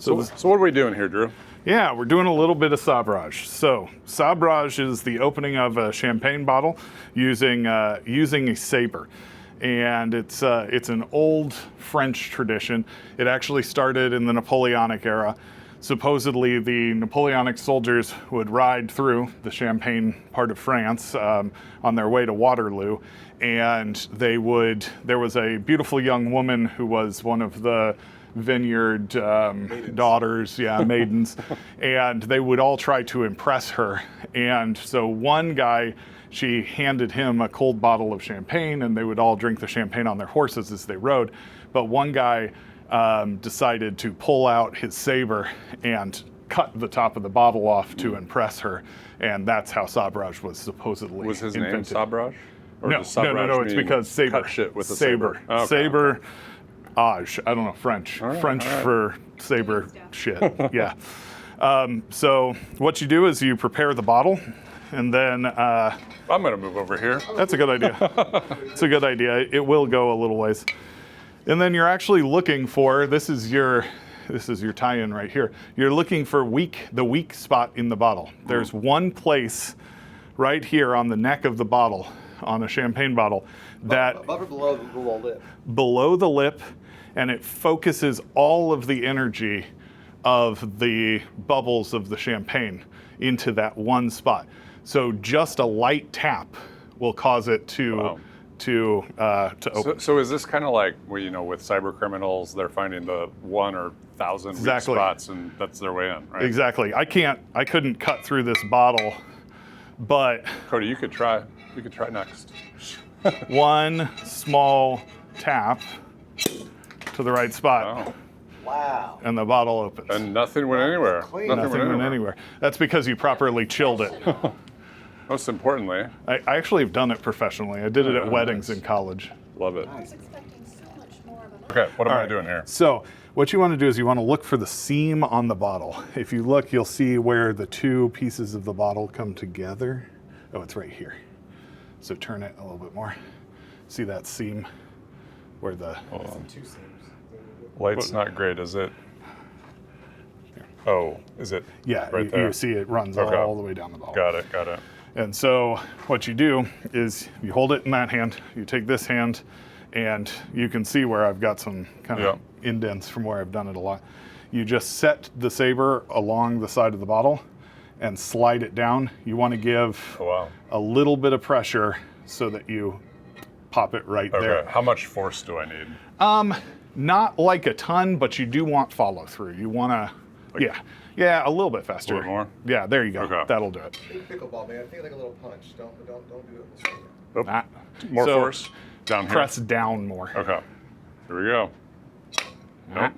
So what are we doing here, Drew? Yeah, we're doing a little bit of sabrage. So sabrage is the opening of a champagne bottle using a saber. And it's an old French tradition. It actually started in the Napoleonic era. Supposedly, the Napoleonic soldiers would ride through the Champagne part of France on their way to Waterloo, and there was a beautiful young woman who was one of the vineyard daughters, maidens, and they would all try to impress her. And so one guy, she handed him a cold bottle of champagne, and they would all drink the champagne on their horses as they rode. But one guy decided to pull out his saber and cut the top of the bottle off to impress her, and that's how sabrage was supposedly Was his invented. name Saberage? Or No, does Saberage no, it's mean because saber. cut shit with a saber. saber. Okay. Saber. I don't know, French. French for saber shit. Yeah. So what you do is you prepare the bottle, and then I'm going to move over here. that's a good idea. It's a good idea. It will go a little ways. And then you're actually looking for, this is your tie-in right here. You're looking for the weak spot in the bottle. There's one place right here on the neck of the bottle, on a champagne bottle, that above or below the lip? Below the lip, and it focuses all of the energy of the bubbles of the champagne into that one spot. So just a light tap will cause it to open. So is this kind of like, well, with cyber criminals, they're finding the 1 or 1,000 weak spots, and that's their way in, right? Exactly. I couldn't cut through this bottle, but Cody, you could try. You could try next. one small tap to the right spot. Oh. Wow. And the bottle opens. And nothing went anywhere. Clean. Nothing went anywhere. That's because you properly chilled it. Most importantly, I actually have done it professionally. I did it at weddings nice. in college. love it. I was expecting so much more of an Okay, what am All I right. doing here? So what you want to do is you want to look for the seam on the bottle. If you look, you'll see where the two pieces of the bottle come together. Oh, it's right here. So turn it a little bit more. See that seam where the... Hold on. Two seams. Light's not great, is it? Oh, is it? Yeah, right there? you see it runs Okay. all the way down the bottle. Got it. And so what you do is you hold it in that hand, you take this hand, and you can see where I've got some kind of indents from where I've done it a lot. You just set the saber along the side of the bottle and slide it down. You want to give a little bit of pressure so that you pop it right there. How much force do I need? Not like a ton, but you do want follow through. You want to, yeah, a little bit faster. A little more? Yeah, there you go. Okay. That'll do it. Think pickleball, man. Think like a little punch. Don't do it this way. Oh, Ah. more So, force? Down here? Press down more. Okay. Here we go. Nope.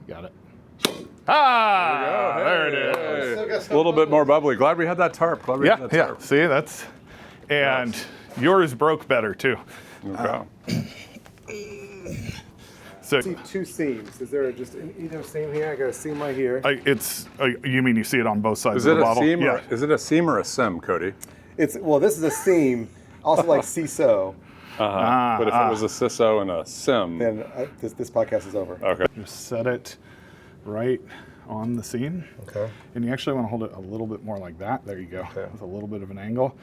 Got it. Ah, there it is. Hey. Still got A little bit more bubbly. Glad we had that tarp. Yeah. See, that's, and yours broke better too. Okay. So See two seams. Is there just either seam here? I got a seam right here. you mean you see it on both sides Is of it the a bottle? seam? Yeah. Or, is it a seam or a sim, Cody? This is a seam. Also like CISO. But if it was a CISO and a sim, Then this podcast is over. okay. Just set it right on the seam. Okay. And you actually want to hold it a little bit more like that. There you go. Okay. With a little bit of an angle.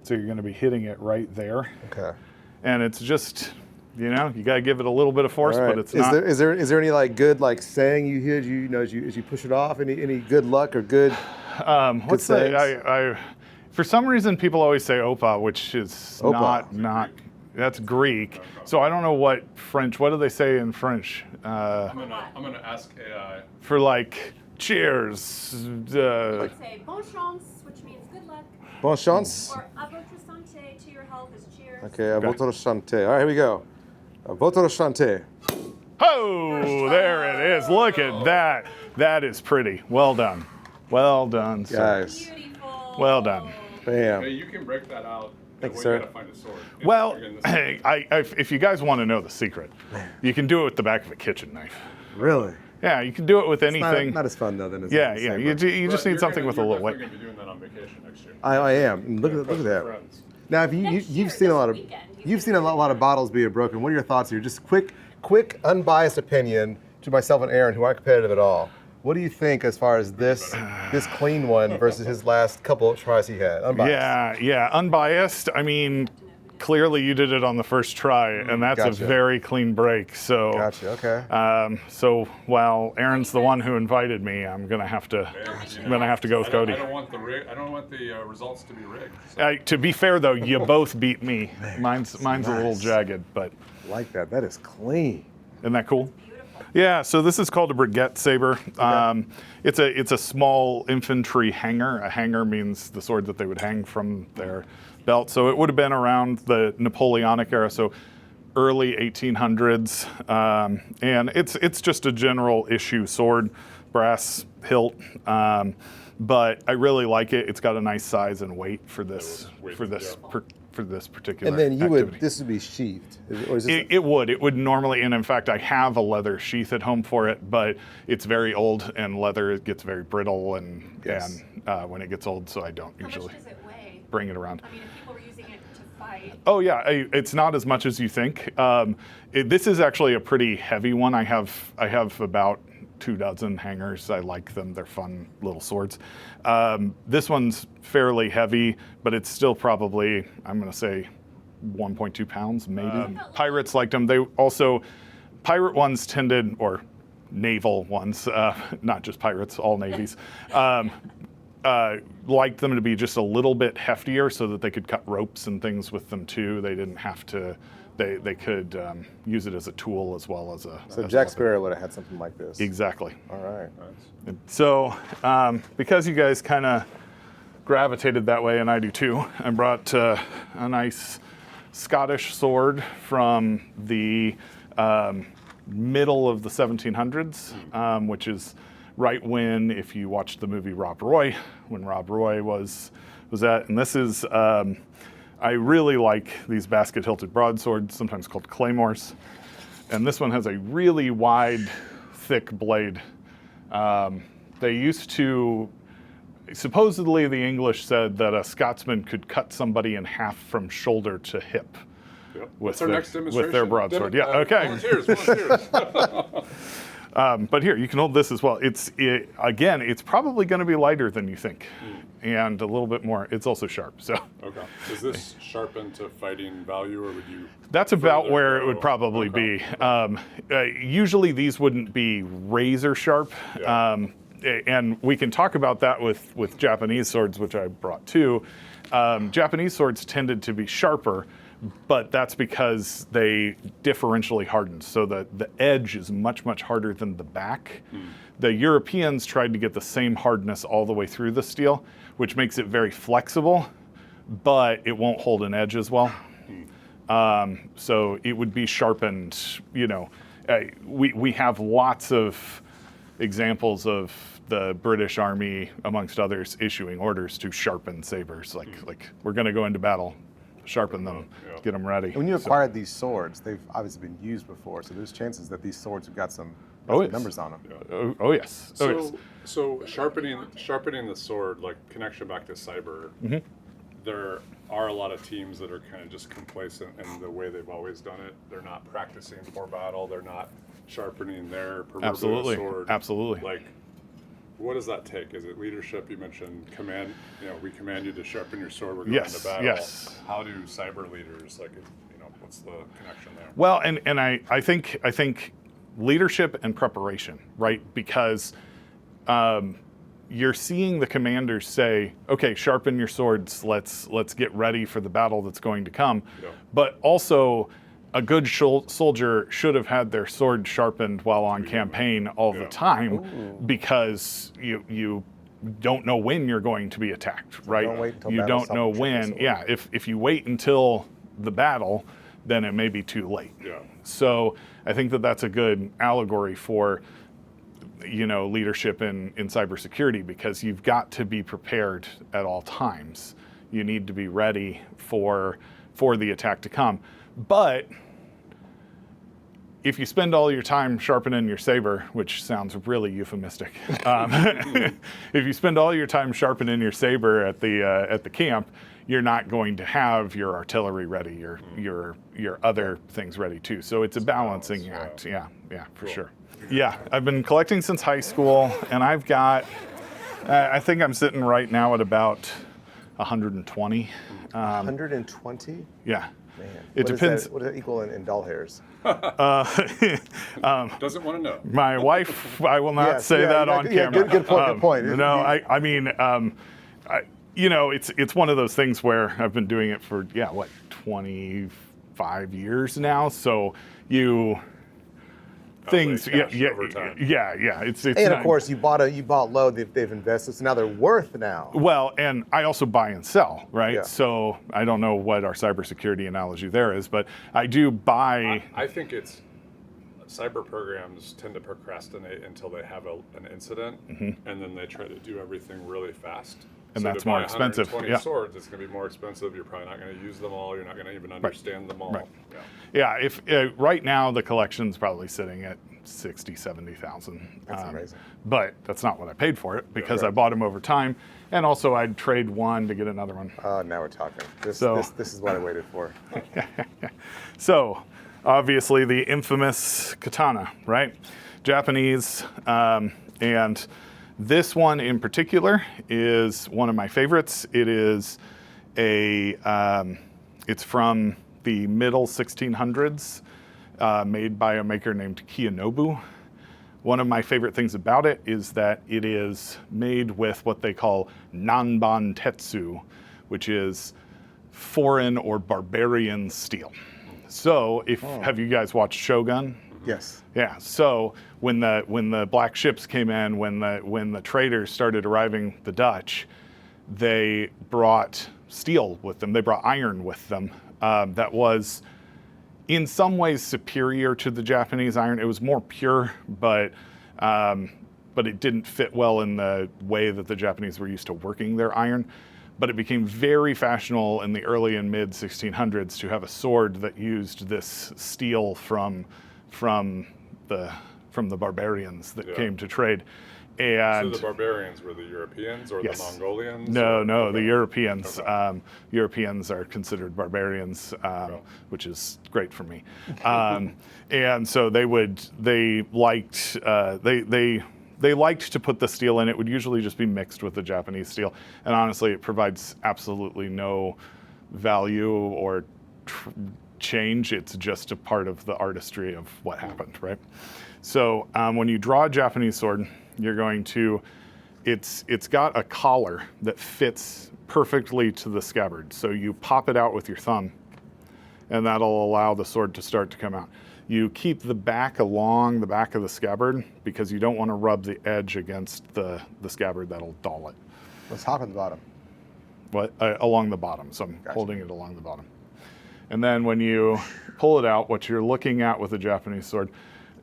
So you're going to be hitting it right there. Okay. And it's just, you got to give it a little bit of force, All right. but it's not. Is there any like good like saying you hear as you push it off? Any good luck or good? What's sayings? that? For some reason, people always say opa, which is Opa. not. That's Greek. So I don't know what French. What do they say in French? I'm gonna ask AI. For like cheers. say bon chance, which means good luck, Bonne chance. or à votre santé, to your health is cheers. Okay. À votre santé. All right, here we go. À votre santé. Oh, there it is. Look at that. That is pretty. Well done. Well done, sir. Guys. Beautiful. Well done. Bam. Hey, you can break that out. Thank you, We sir. gotta find a sword. Well, Again, this- hey, if you guys want to know the secret, you can do it with the back of a kitchen knife. Really? Yeah, you can do it with anything. Not as fun though. Then. Yeah. You just need something with a little weight. You're definitely gonna be doing that on vacation next year. I am. Look at that. Friends. Now, if Next year, you've seen a lot of this weekend, you've seen a lot of bottles being broken. What are your thoughts here? Just quick, unbiased opinion. to myself and Aaron, who aren't competitive at all, what do you think as far as this clean one versus his last couple of tries he had? Unbiased. Yeah, unbiased. I mean, clearly you did it on the first try, and that's Gotcha. a very clean break. So, Gotcha. Okay. so while Aaron's the one who invited me, I'm gonna have to go with Cody. I don't want the results to be rigged. So. To be fair though, you both beat me. Mine's a little jagged, but I like that. That is clean. isn't that cool? Yeah, so this is called a Brigette saber. It's a small infantry hanger. A hanger means the sword that they would hang from their belt. So it would have been around the Napoleonic era, so early 1800s. And it's just a general issue sword, brass hilt. But I really like it. It's got a nice size and weight for this particular And then activity. this would be sheathed. Or is this It would normally, and in fact, I have a leather sheath at home for it, but it's very old, and leather it gets very brittle, and when it gets old, so I don't How usually much does it weigh? bring it around. I mean, if people were using it to fight. Oh yeah, it's not as much as you think. This is actually a pretty heavy one. I have about 24 hangers. I like them. They're fun little swords. This one's fairly heavy, but it's still probably, I'm going to say, 1.2 pounds, maybe. Pirates liked them. They also, pirate ones tended, or naval ones, not just pirates, all navies, liked them to be just a little bit heftier so that they could cut ropes and things with them too. They didn't have to, they could use it as a tool as well as a... So Jack Sparrow would have had something like this. Exactly. All right. So because you guys kind of gravitated that way, and I do too, I brought a nice Scottish sword from the middle of the 1700s, which is right when, if you watched the movie Rob Roy, when Rob Roy was at, and this is, I really like these basket-hilted broadswords, sometimes called claymores, and this one has a really wide, thick blade. They used to, supposedly the English said that a Scotsman could cut somebody in half from shoulder to hip. Yep. With, Next demonstration? with their broadsword. Yeah, okay. Volunteers. But here, you can hold this as well. Again, it's probably going to be lighter than you think, and a little bit more. It's also sharp. So. Okay. Is this sharpened to fighting value, or would you? That's about where it would probably be. Usually, these wouldn't be razor sharp. Yeah. And we can talk about that with Japanese swords, which I brought too. Japanese swords tended to be sharper, but that's because they differentially hardened. So the edge is much, much harder than the back. The Europeans tried to get the same hardness all the way through the steel, which makes it very flexible, but it won't hold an edge as well. So it would be sharpened, we have lots of examples of the British Army, amongst others, issuing orders to sharpen sabers. Like we're going to go into battle, sharpen them, get them ready. When you acquired these swords, they've obviously been used before, so there's chances that these swords have got some numbers on them. Yeah. Oh yes. So sharpening the sword, like connection back to cyber, there are a lot of teams that are kind of just complacent in the way they've always done it. They're not practicing for battle. They're not sharpening their proverbial sword. Absolutely. Like, what does that take? Is it leadership? You mentioned command. We command you to sharpen your sword. We're going into battle. Yes. How do cyber leaders what's the connection there? Well, and I think leadership and preparation, right? Because you're seeing the commanders say, okay, sharpen your swords. Let's get ready for the battle that's going to come. Yeah. But also, a good soldier should have had their sword sharpened while on campaign all the time, because you don't know when you're going to be attacked, right? Don't wait until you battle, don't know sharpen your when. sword. Yeah, if you wait until the battle, then it may be too late. Yeah. So I think that's a good allegory for leadership in cybersecurity, because you've got to be prepared at all times. You need to be ready for the attack to come. But if you spend all your time sharpening your saber, which sounds really euphemistic, if you spend all your time sharpening your saber at the camp, you're not going to have your artillery ready, your other things ready too. So it's a balancing act. Yeah, for sure. Yeah, I've been collecting since high school, and I've got, I think I'm sitting right now at about 120. 120? Yeah. Man. It depends. What does that equal in doll hairs? Doesn't want to know. My wife, I will not say that on yeah, camera. Good point. Good point. No, I mean, it's one of those things where I've been doing it for 25 years now. So things, over time. It's and not, of course, you bought low. They've invested, so now they're worth now. Well, and I also buy and sell, right? Yeah. So I don't know what our cybersecurity analogy there is, but I do buy. I think it's cyber programs tend to procrastinate until they have an incident, and then they try to do everything really fast. And so that's to buy more expensive. 120 swords, it's going to be more expensive. You're probably not going to use them all. You're not going to even understand them all. Right. Yeah. Yeah, if right now the collection's probably sitting at 60, 70,000. That's amazing. But that's not what I paid for it because I bought them over time, and also I'd trade one to get another one. Now we're talking. This is what I waited for. So, obviously the infamous katana, right? Japanese, and this one in particular is one of my favorites. It is it's from the middle 1600s, made by a maker named Kiyonobu. One of my favorite things about it is that it is made with what they call nanban tetsu, which is foreign or barbarian steel. So, have you guys watched Shogun? Yes. Yeah. So when the black ships came in, when the traders started arriving, the Dutch, they brought steel with them. They brought iron with them. That was, in some ways, superior to the Japanese iron. It was more pure, but it didn't fit well in the way that the Japanese were used to working their iron. But it became very fashionable in the early and mid 1600s to have a sword that used this steel from the barbarians that came to trade. And so the barbarians were the Europeans or the Mongolians? No, the Europeans. Okay. Europeans are considered barbarians, which is great for me. And so they liked to put the steel in. It would usually just be mixed with the Japanese steel. And honestly, it provides absolutely no value or change. It's just a part of the artistry of what happened, right? So when you draw a Japanese sword, you're going to, it's got a collar that fits perfectly to the scabbard. So you pop it out with your thumb, and that'll allow the sword to start to come out. You keep the back along the back of the scabbard because you don't want to rub the edge against the scabbard. That'll dull it. Let's hop at the bottom. What? Along the bottom. So I'm holding it along the bottom. And then when you pull it out, what you're looking at with a Japanese sword,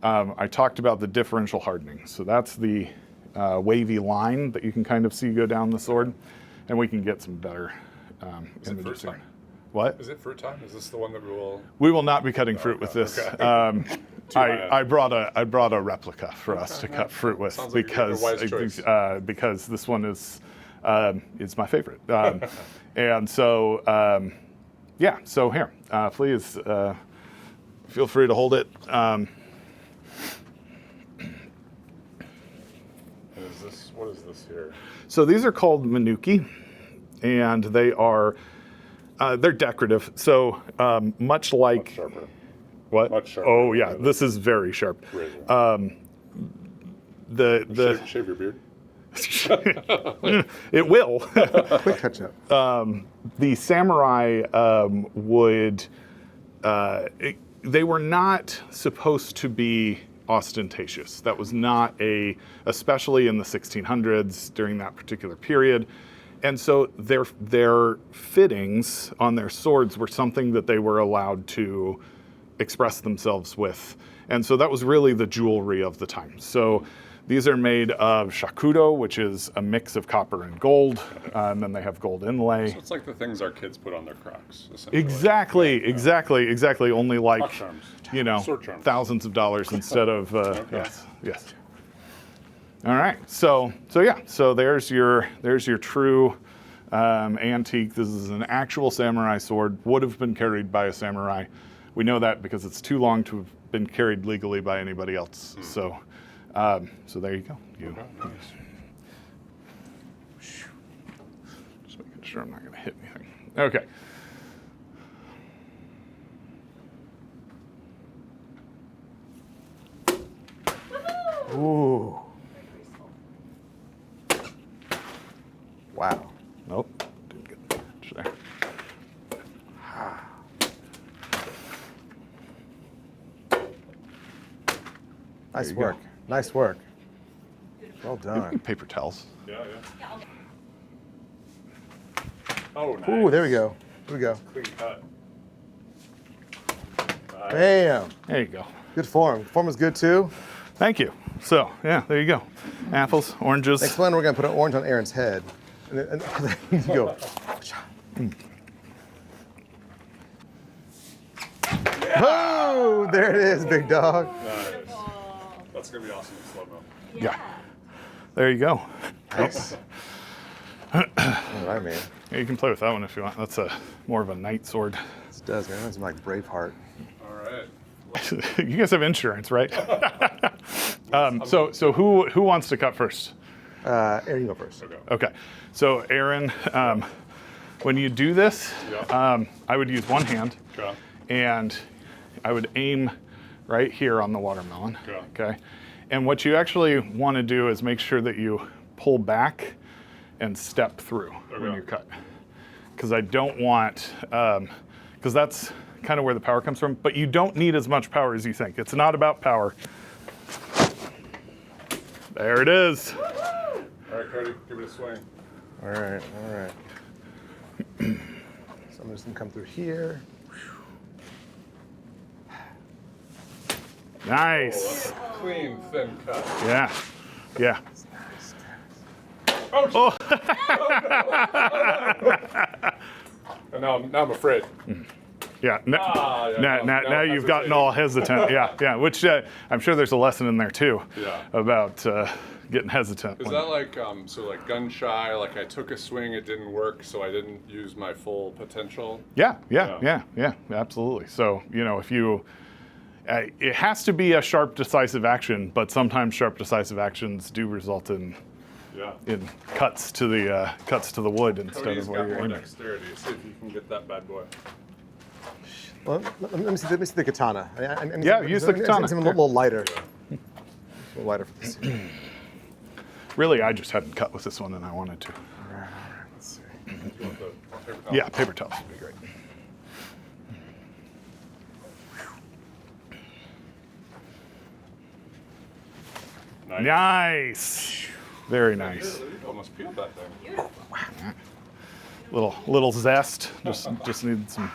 I talked about the differential hardening. So that's the wavy line that you can kind of see go down the sword. And we can get some better images here. What? Is it fruit time? Is this the one that we will? We will not be cutting fruit with this. Okay. I brought a replica for us to cut fruit with because this one is my favorite. And so so here, please feel free to hold it. What is this here? So these are called Minuki, and they are. They're decorative, so much like. Much sharper. What? Much sharper. Oh yeah, this is very sharp. Shave your beard. It will. Quick touch up. The samurai they were not supposed to be ostentatious. That was not especially in the 1600s during that particular period. And so their fittings on their swords were something that they were allowed to express themselves with. And so that was really the jewelry of the time. So these are made of shakudo, which is a mix of copper and gold, and then they have gold inlay. So it's like the things our kids put on their Crocs. Essentially. Exactly. Only like, Sword charms. thousands of dollars instead of, yes. All right, so there's your true antique. This is an actual samurai sword. Would have been carried by a samurai. We know that because it's too long to have been carried legally by anybody else. So, so there you go. Okay, nice. Just making sure I'm not going to hit anything. Okay. Ooh. Wow. Nope. Didn't get the edge there. Nice you work. go. Nice work. Well done. Paper towels. Yeah. Oh, nice. Ooh, there we go. Here we go. Clean cut. Nice. Bam. There you go. Good form. Form is good too. Thank you. So, yeah, there you go. Apples, oranges. Next one, we're gonna put an orange on Aaron's head. And then you go. Oh, there it is, big dog. Nice. That's gonna be awesome in slow-mo. Yeah. There you go. Nice. All right, man. Yeah, you can play with that one if you want. That's more of a knight sword. This does, man. That's like Braveheart. All right. You guys have insurance, right? So who wants to cut first? Aaron, you go first. Okay. Okay. So Aaron, when you do this, Yeah. I would use one hand, Okay. and I would aim right here on the watermelon. Okay. Okay. And what you actually want to do is make sure that you pull back and step through when Okay. you cut. Because I don't want, because that's kind of where the power comes from, but you don't need as much power as you think. It's not about power. There it is. All right, Cody, give it a swing. All right, all right. So I'm just gonna come through here. Nice. Oh, that's a clean, thin cut. Yeah. Yeah. Oh! And now I'm afraid. Yeah. Yeah, Now now you've gotten all hesitant. Yeah. Yeah. Which I'm sure there's a lesson in there too. Yeah. About getting hesitant. Is that like so like gun shy? Like I took a swing, it didn't work, so I didn't use my full potential. Yeah. Absolutely. So if you, it has to be a sharp, decisive action, but sometimes sharp, decisive actions do result in cuts to the wood instead Cody's of where got you're more aiming. dexterity. See if you can get that bad boy. Well, let me see the katana. Use the katana. It's a little lighter. A little lighter for this. Really, I just hadn't cut with this one, and I wanted to. All right, let's see. You want the paper towel? Yeah, paper towels would be great. Nice. Very nice. You almost peeled that thing. Little zest. Just needed some